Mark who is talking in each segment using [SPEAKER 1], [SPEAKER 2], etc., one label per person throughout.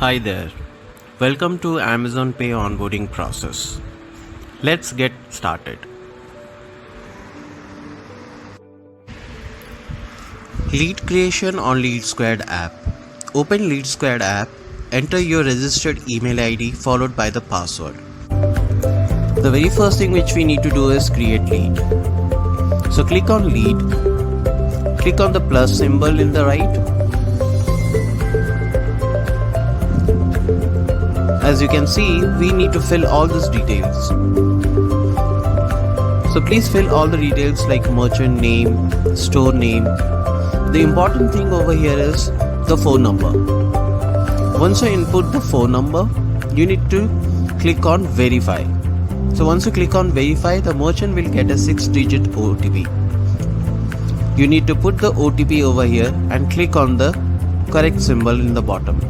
[SPEAKER 1] Hi there. Welcome to Amazon Pay onboarding process. Let's get started. Lead creation on Lead Squared app. Open Lead Squared app, enter your registered email ID followed by the password. The very first thing which we need to do is create lead. So click on lead, click on the plus symbol in the right. As you can see, we need to fill all these details. So please fill all the details like merchant name, store name. The important thing over here is the phone number. Once you input the phone number, you need to click on verify. So once you click on verify, the merchant will get a 6-digit OTP. You need to put the OTP over here and click on the correct symbol in the bottom.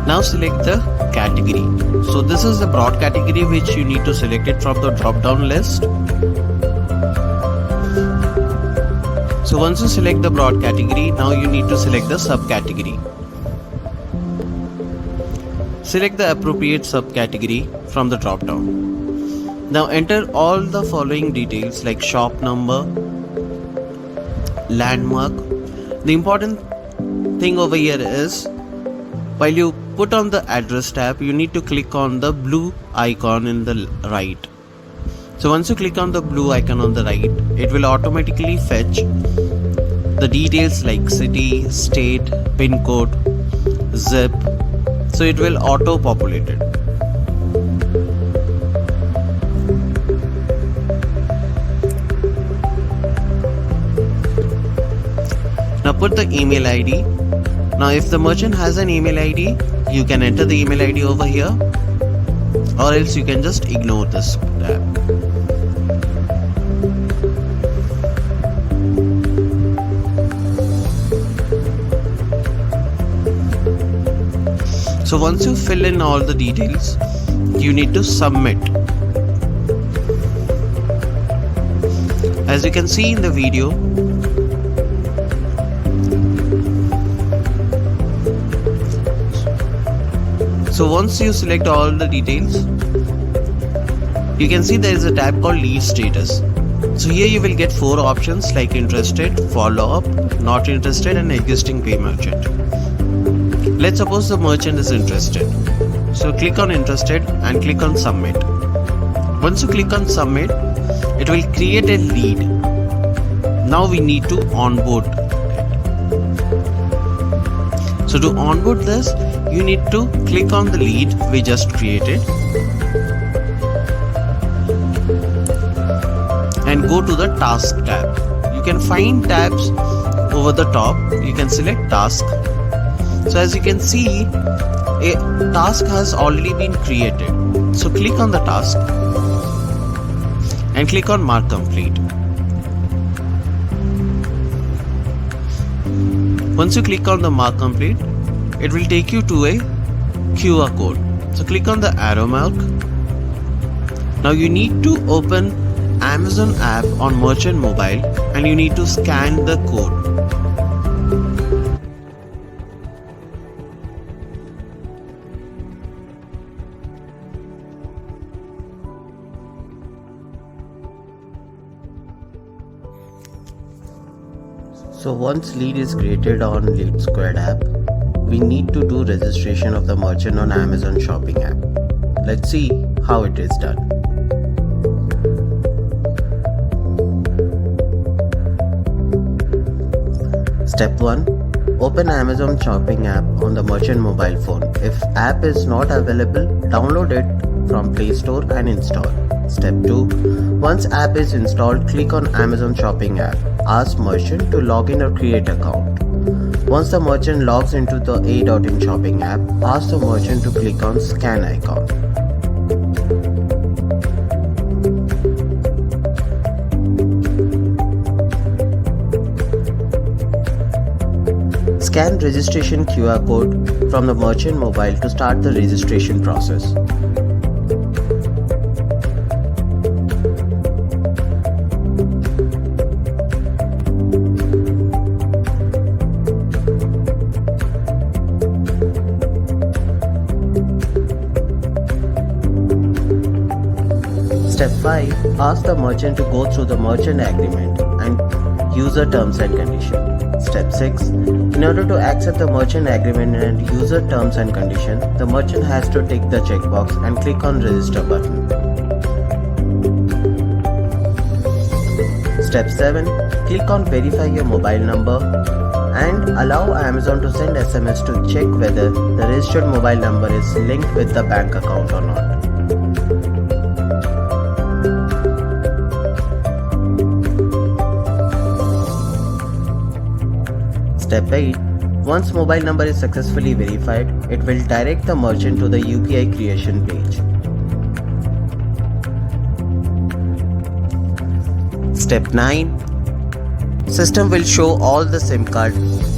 [SPEAKER 1] Now select the category. So this is the broad category which you need to select it from the drop down list. So once you select the broad category, now you need to select the subcategory. Select the appropriate subcategory from the drop down. Now enter all the following details like shop number, landmark. The important thing over here is while you put on the address tab, you need to click on the blue icon in the right. So once you click on the blue icon on the right, it will automatically fetch the details like city, state, pin code, zip. So it will auto populate it. Now put the email ID. Now if the merchant has an email ID, you can enter the email ID over here, or else you can just ignore this tab. So once you fill in all the details, you need to submit. As you can see in the video, so once you select all the details, you can see there is a tab called lead status. So here you will get 4 options like interested, follow up, not interested and existing pay merchant. Let's suppose the merchant is interested. So click on interested and click on submit. Once you click on submit, it will create a lead. Now we need to onboard it. So to onboard this, you need to click on the lead we just created and go to the task tab. You can find tabs over the top. You can select task. So as you can see, a task has already been created. So click on the task and click on mark complete. Once you click on the mark complete, it will take you to a QR code. So click on the arrow mark. Now you need to open Amazon app on merchant mobile and you need to scan the code. So once lead is created on Lead Squared app, we need to do registration of the merchant on Amazon shopping app. Let's see how it is done. Step 1. Open Amazon shopping app on the merchant mobile phone. If app is not available, download it from Play Store and install. Step 2. Once app is installed, click on Amazon shopping app. Ask merchant to log in or create account. Once the merchant logs into the A.in shopping app, ask the merchant to click on scan icon. Scan registration QR code from the merchant mobile to start the registration process. Step 5. Ask the merchant to go through the merchant agreement and user terms and conditions. Step 6. In order to accept the merchant agreement and user terms and conditions, the merchant has to tick the checkbox and click on register button. Step 7. Click on verify your mobile number and allow Amazon to send SMS to check whether the registered mobile number is linked with the bank account or not. Step 8. Once mobile number is successfully verified, it will direct the merchant to the UPI creation page. Step 9. System will show all the SIM card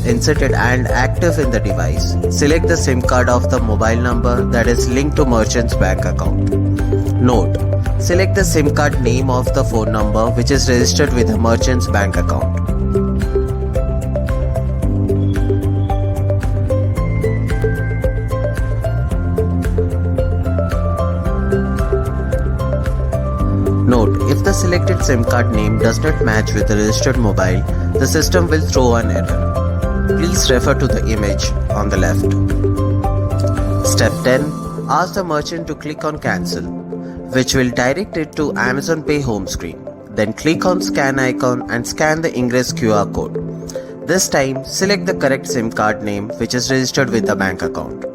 [SPEAKER 1] inserted and active in the device. Select the SIM card of the mobile number that is linked to merchant's bank account. Note: select the SIM card name of the phone number which is registered with the merchant's bank account. Note: if the selected SIM card name does not match with the registered mobile, the system will throw an error. Please refer to the image on the left. Step 10. Ask the merchant to click on cancel, which will direct it to Amazon Pay home screen. Then click on scan icon and scan the ingress QR code. This time, select the correct SIM card name which is registered with the bank account.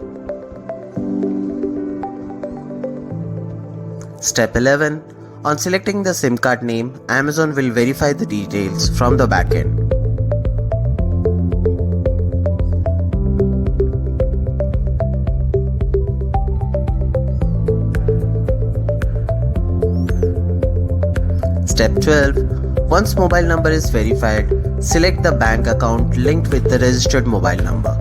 [SPEAKER 1] Step 11. On selecting the SIM card name, Amazon will verify the details from the backend. Step 12. Once mobile number is verified, select the bank account linked with the registered mobile number.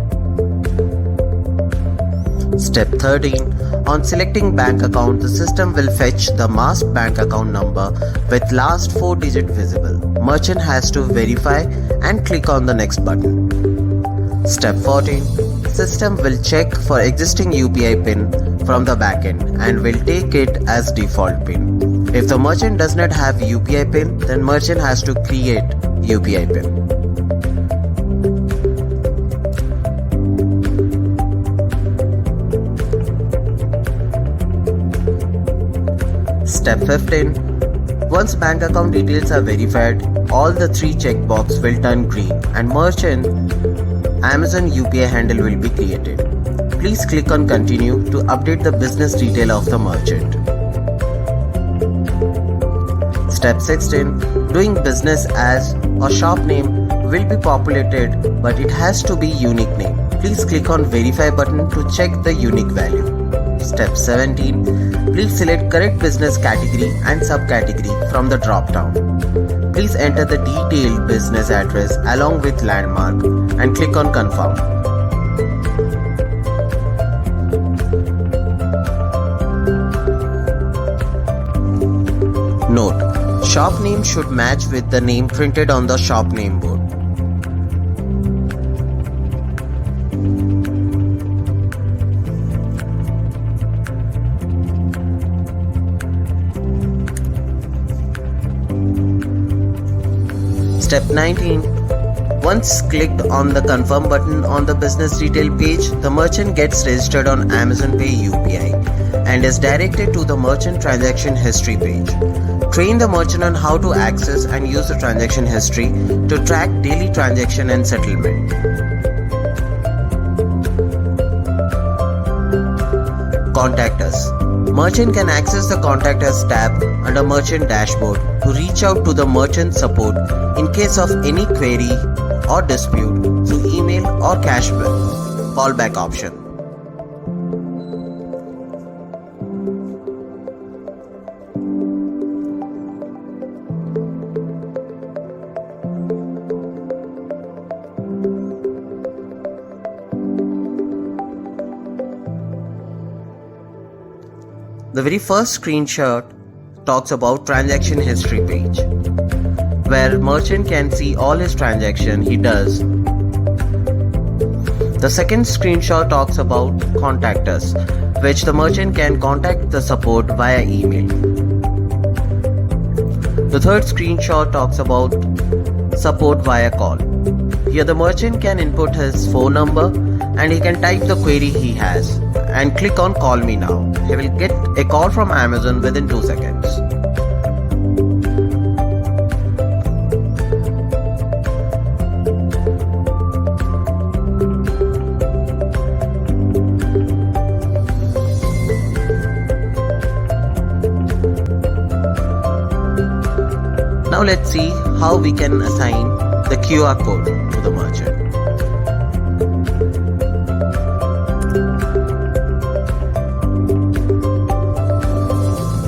[SPEAKER 1] Step 13. On selecting bank account, the system will fetch the masked bank account number with last 4 digit visible. Merchant has to verify and click on the next button. Step 14. System will check for existing UPI PIN from the backend and will take it as default PIN. If the merchant does not have UPI PIN, then merchant has to create UPI PIN. Step 15. Once bank account details are verified, all the 3 checkboxes will turn green and merchant Amazon UPI handle will be created. Please click on continue to update the business detail of the merchant. Step 16. Doing business as a shop name will be populated, but it has to be unique name. Please click on verify button to check the unique value. Step 17. Please select correct business category and subcategory from the drop-down. Please enter the detailed business address along with landmark and click on confirm. Note: shop name should match with the name printed on the shop name board. Step 19. Once clicked on the confirm button on the business detail page, the merchant gets registered on Amazon Pay UPI and is directed to the merchant transaction history page. Train the merchant on how to access and use the transaction history to track daily transaction and settlement. Contact us. Merchant can access the Contact Us tab under Merchant Dashboard to reach out to the merchant support in case of any query or dispute through email or callback option. The very first screenshot talks about transaction history page, where merchant can see all his transaction he does. The second screenshot talks about contact us, which the merchant can contact the support via email. The third screenshot talks about support via call. Here the merchant can input his phone number and he can type the query he has and click on call me now. He will get a call from Amazon within 2 seconds. Now let's see how we can assign the QR code to the merchant.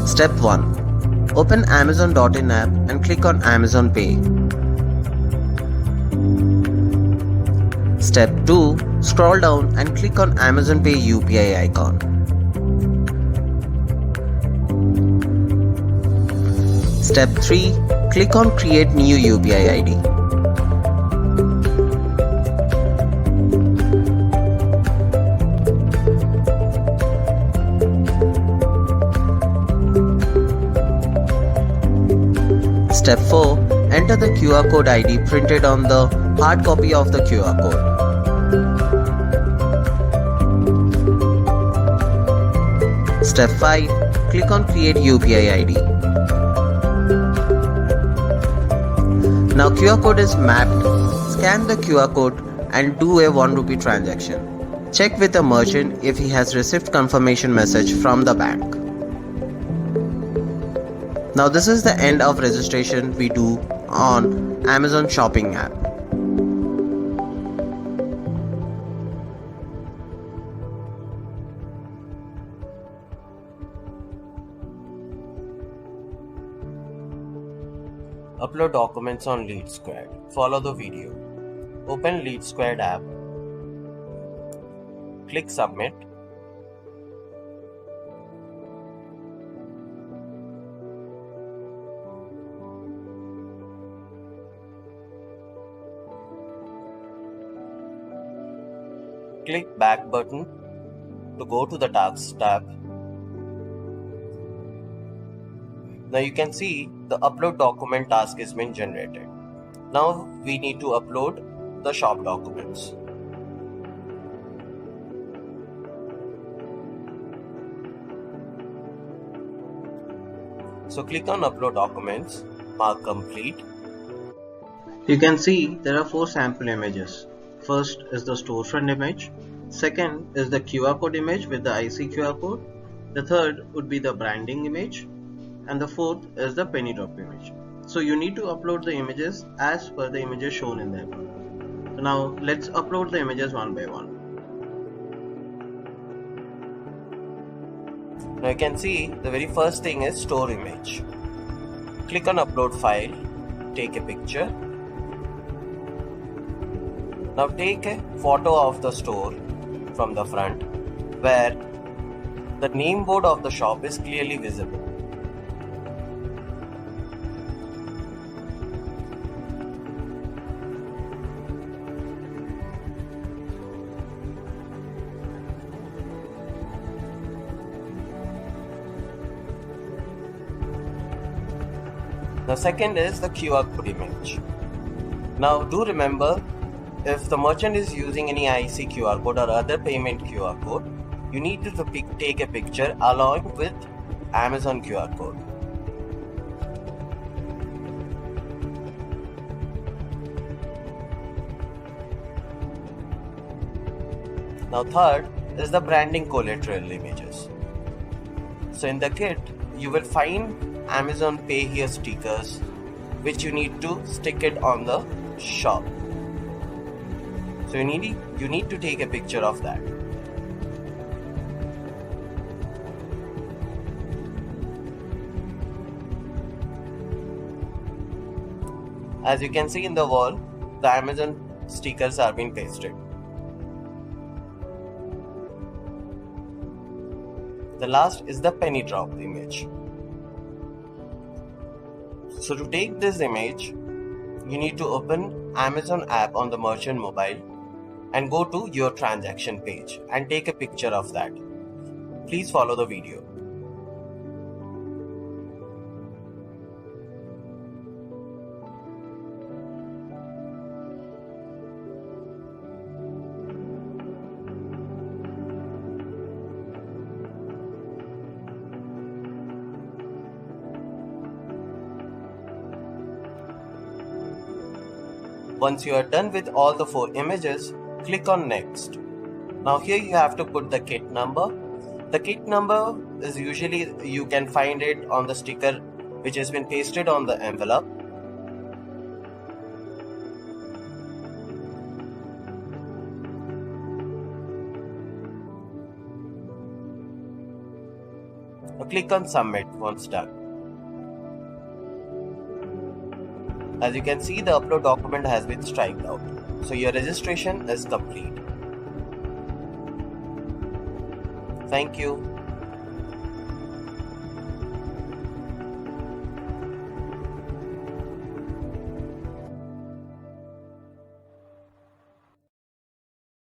[SPEAKER 1] Step 1. Open Amazon.in app and click on Amazon Pay. Step 2. Scroll down and click on Amazon Pay UPI icon. Step 3. Click on Create New UPI ID. Step 4. Enter the QR code ID printed on the hard copy of the QR code. Step 5. Click on Create UPI ID. Now QR code is mapped. Scan the QR code and do a 1 rupee transaction. Check with the merchant if he has received confirmation message from the bank. Now this is the end of registration we do on Amazon shopping app. Upload documents on Lead Squared. Follow the video. Open Lead Squared app. Click Submit. Click Back button to go to the Tasks tab. Now you can see the upload document task has been generated. Now we need to upload the shop documents. So click on Upload Documents, mark Complete. You can see there are 4 sample images. First is the storefront image. Second is the QR code image with the IC QR code. The third would be the branding image. And the fourth is the penny drop image. So you need to upload the images as per the images shown in them. So now let's upload the images one by one. Now you can see the very first thing is store image. Click on upload file, take a picture. Now take a photo of the store from the front where the name board of the shop is clearly visible. The second is the QR code image. Now do remember, if the merchant is using any IC QR code or other payment QR code, you need to take a picture along with Amazon QR code. Now third is the branding collateral images. So in the kit, you will find Amazon Pay Here stickers which you need to stick it on the shop. So you need to take a picture of that. As you can see in the wall, the Amazon stickers are being pasted. The last is the penny drop image. So to take this image, you need to open Amazon app on the merchant mobile and go to your transaction page and take a picture of that. Please follow the video. Once you are done with all the 4 images, click on next. Now here you have to put the kit number. The kit number is usually, you can find it on the sticker which has been pasted on the envelope. Now click on submit once done. As you can see, the upload document has been striked out. So your registration is complete. Thank you.